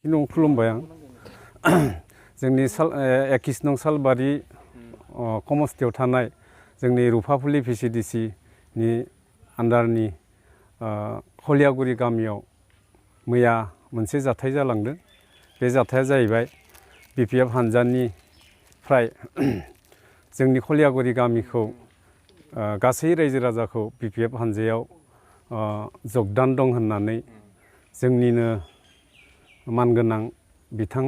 नों खुलुमबाय आं जोंनि 21 नं सालबारि कमस्थियाव थानाय जोंनि रुफाफुलि VCDC नि आन्डारनि खलियागुरि गामियाव मैया मोनसे जाथाय जालांदों। बे जाथाया जाहैबाय BPF हानजानिफ्राय जोंनि खलियागुरि गामिखौ गासै रायजो राजाखौ BPF हानजायाव जगदान दं होननानै जोंनिनो मानगोनां बिथां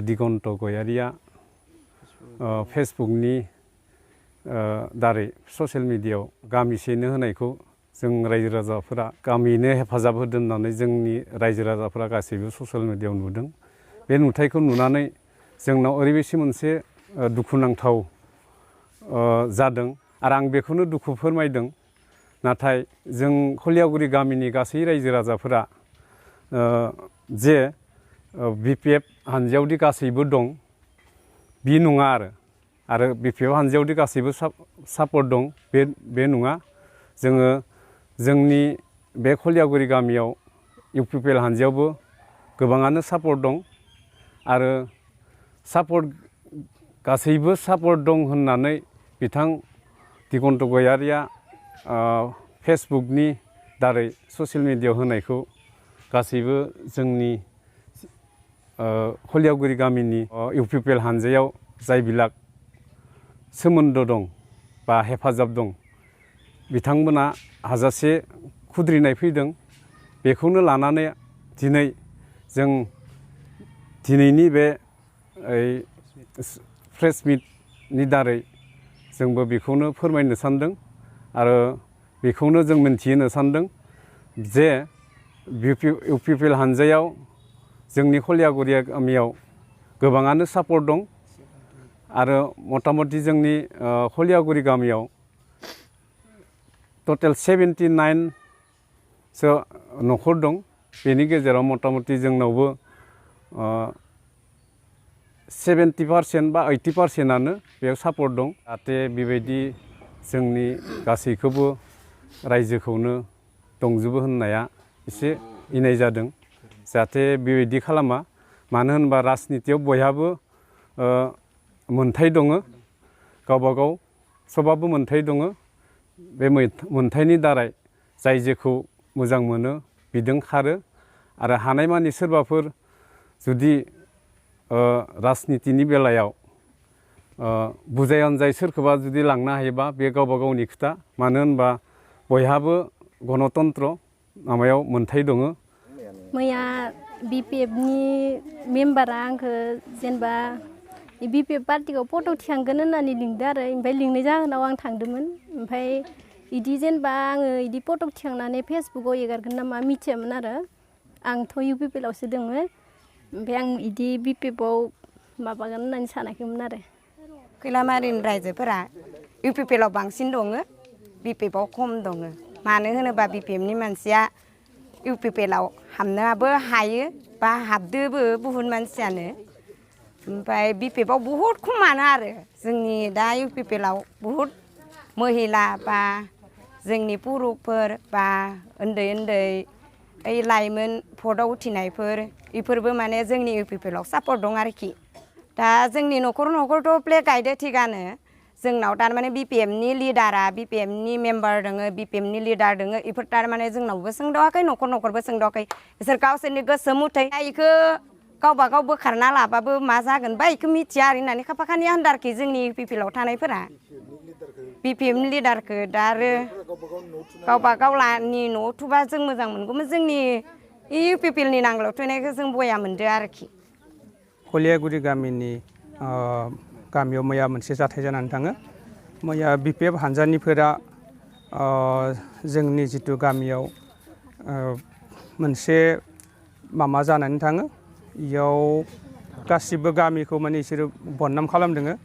दिगन्त गयारिया फेसबुकनि दारै ससियेल मिडियायाव गामिसेनो होनायखौ जों रायजो राजाफोरा गामियैनो हेफाजाब होदों होननानै जोंनि रायजो राजाफोरा गासैबो ससियेल मिडियायाव नुदों। बे नुथायखौ नुनानै जोंनाव ओरैबायदि मोनसे दुखुनांथाव जादों आरो आं बेखौनो दुखु फोरमायदों। नाथाय जों खलियागुरि गामिनि गासै रायजो राजाफोरा जे BPF हानजायावदि गासैबो दं बि नङा आरो BPF हानजायावदि गासैबो सापर्ट दं बे नङा। जोङो जोंनि बे खलियागुरि गामियाव UPPL हानजायावबो गोबाङानो सापर्ट दं आरो गासैबो सापर्ट दं होननानै बिथां दिगन्त गयारिया फेसबुकनि दारै ससियेल मिडियायाव होनायखौ गासैबो जोंनि खलियागुरि गामिनि UPPL हानजायाव जायबिलाक सोमोन्दो दं बा हेफाजाब दं बिथांमोना हाजासे खुद्रिनाय फैदों। बेखौनो लानानै दिनै जों दिनैनि बे प्रेस मिटनि दारै जोंबो बेखौनो फोरमायनो सानदों आरो बेखौनो जों मिन्थिहोनो सानदों जे UPPL हानजायाव जोंनि खलियागुरि गामियाव गोबाङानो सापर्ट दं आरो मथा-मथि जोंनि खलियागुरि गामियाव टटेल 79 सो न'खर दं। बेनि गेजेराव मथा-मथि जोंनावबो 70% बा 80%आनो बेयाव सापर्ट दं। जाहाथे बेबायदि जोंनि गासैखौबो रायजोखौनो दंजोबो होननाया एसे इनाय जादों। जाहाथे बेबायदि खालामा। मानो होनबा राजनितियाव बयहाबो मोनथाय दङ, गावबागाव सबाबो मोनथाय दङ। बे मोनथायनि दारै जाय जेखौ मोजां मोनो बिदों खारो आरो हानायमानि सोरबाफोर जुदि राजनितिनि बेलायाव बुजाय अनजाय सोरखौबा जुदि लांनो हायोबा बे गावबा गावनि खोथा। मानो होनबा बयहाबो गणतन्त्र माबायाव मोनथाय दङ। मैया BPFनि मेम्बारा आंखौ जेनेबा BPF पार्टिखौ फट' थिखांगोन होननानै लिंदो आरो ओमफ्राय लिंनाय जाहोनाव आं थांदोंमोन। ओमफ्राय इदि जेनेबा आङो इदि फट' थिखांनानै फेसबुकाव एगारगोन नामा मिथियामोन आरो आंथ' UPPL आवसो दोङो। ओमफ्राय आं इदि BPF आव माबागोन होननानै सानाखैमोन आरो। खैलामारिनि रायजोफोरा UPPL आव बांसिन दङ, BPF आव खम दङ। मानो होनोबा BPFनि मानसिया UPPL आव हाबनोबो हायो बा हाबदोबो बुहुत मानसियानो। ओमफ्राय BPF आव बुहुत खमानो आरो जोंनि दा UPPL आव बुहुत महिला बा जोंनि पुरुषफोर बा उन्दै उन्दै लाइमोन भटआव उथिनायफोर बेफोरबो माने जोंनि UPPL आव सापर्ट दं आरोखि। दा जोंनि न'खरथ' प्ले गायदो थिगानो। जोंनाव थारमाने BPFनि लिडारा BPFनि मेम्बार दङ, BPFनि लिडार दङ। बेफोर थारमाने जोंनावबो सोंदावाखै, न'खरबो सोंदावाखै। बिसोर गावसोरनि गोसो मथै बेखौ गावबा गाव बोखारना लाबाबो मा जागोन बा बेखौ मिथिया आरो होननानै खाफाखानि होनदारखि जोंनि UPPL आव थानायफोरा BPFनि लिडारखौ दा आरो गावबा गावनि न'आव थुबा जों मोजां मोनगौमोन। जोंनि UPPLनि नांगोलाव थुनायखौ जों बया मोनदो आरोखि। खलियागुरि गामिनि गामियाव मैया मोनसे जाथाय जानानै थाङो। मैया BPF हानजानिफोरा जोंनि जिथु गामियाव मोनसे माबा जानानै थाङो। इयाव गासिबो गामिखौ माने इसोरो बदनाम खालामदों।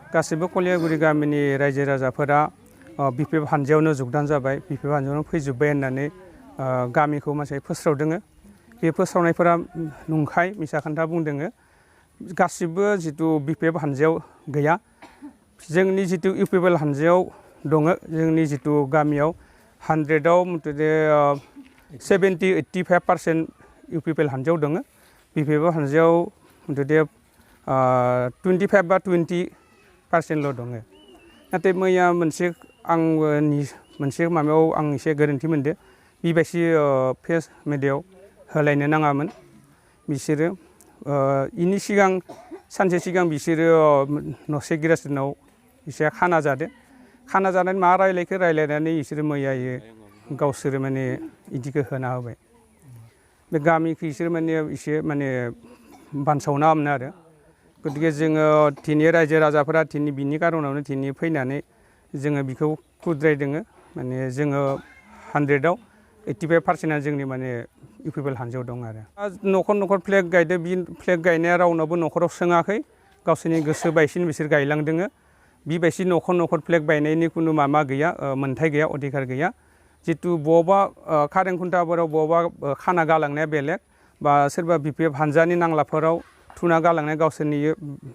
गासिबो खलियागुरि गामिनि रायजो राजाफोरा BPF हानजायावनो जगदान जाबाय, BPF हानजायावनो फैजोब्बाय होननानै गामिखौ मानसि फोस्रावदों। बे फोस्रावनायफोरा नंखाय मिसा खोथा बुंदों। गासिबो जिथु BPF हानजायाव गैया। जोंनि जिथु UPPL हानजायाव दङ। जोंनि जिथु गामियाव 100आव मथथे 70-85% UPPL हानजायाव दङ। BPF हानजायाव जुदि 25 बा 20% दङ नाथाय मैया मोनसे माबायाव आं एसे गोरोन्थि मोनदो बेबायदि फेस मेडियायाव होलायनो नाङामोन बिसोरो इनि सिगां सानसे सिगां बिसोरो नसे गिरासिनाव एसे खाना जादों खाना जानानै मा रायलायनानै बिसोरो मैयायो गावसोरो माने इदिखौ होना होबाय बे गामिखौ बिसोर माने एसे माने बानसावना हामनो आरो गतिके जोङो दिनै रायजो राजाफोरा दिनै बिनि कारनावनो दिनै फैनानै जोङो बिखौ खुद्रायदोङो माने जोङो 100आव 85%आ जोंनि माने इउपिपिएल हानजायाव दं आरो न'खर फ्लेग गायदो बि फ्लेग गायनाया रावनावबो न'खराव सोङाखै गावसोरनि गोसो बायसिन बिसोर गायलांदोङो बिबायदि न'खर फ्लेग बायनायनि खुनु माबा गैया मोनथाय गैया अधिकार गैया जितु बबावबा खारें खुन्थाफोराव बबावबा खाना गालांनाया बेलेग बा सोरबा BPF हानजानि नांलाफोराव थुना गालांनाय गावसोरनि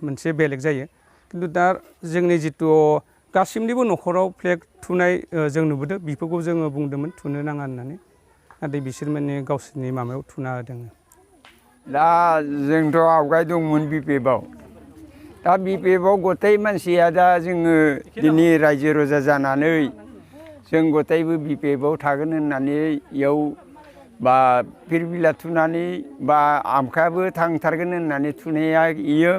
मोनसे बेलेग जायो खिन्थु दा जोंनि जितु गासिबनिबो न'खराव फ्लेग थुनाय जों नुबोदों बेफोरखौ जोङो बुंदोंमोन थुनो नाङा होननानै नाथाय बिसोर माने गावसोरनि माबायाव थुना होदों दा जोंथ' आवगाय दंमोन BPFआव दा BPFआव गथाय मानसिया दा जोङो दिनै रायजो राजा जानानै जों गथायबो BPFआव थागोन होननानै इयाव बा फिरबिला थुनानै बा आमखायाबो थांथारगोन होननानै थुनाया इयो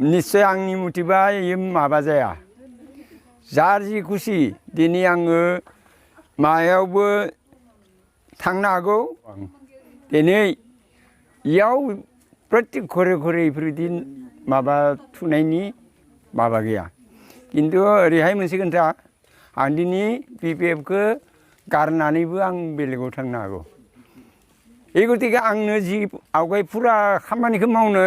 निस्सय आंनि मथेबा इयो माबा जाया जार जि खुसि दिनै आङो मायावबो थांनो हागौ दिनै इयाव प्रत्येक घरे इफोरबायदि माबा थुनायनि माबा गैया खिन्थु ओरैहाय मोनसे खोथा आं दिनै BPFखौ गारनानैबो आं बेलेगाव थांनो हागौ এই गतिके आंनो जि आवगाय फुरा खामानिखौ मावनो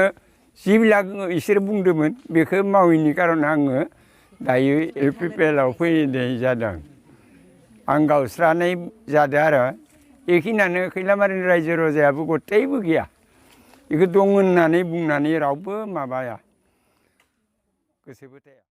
जिबिलाक इसोर बुंदोंमोन बेखौ मावैनि कारन आङो दायो इउपिपिएलआव फैनाय जादों आं गावस्रानाय जादों आरो बेखिनियानो खैलामारिनि रायजो राजायाबो गथायबो गैया बेखौ दं होननानै बुंनानै रावबो माबाया गोसोबो थाया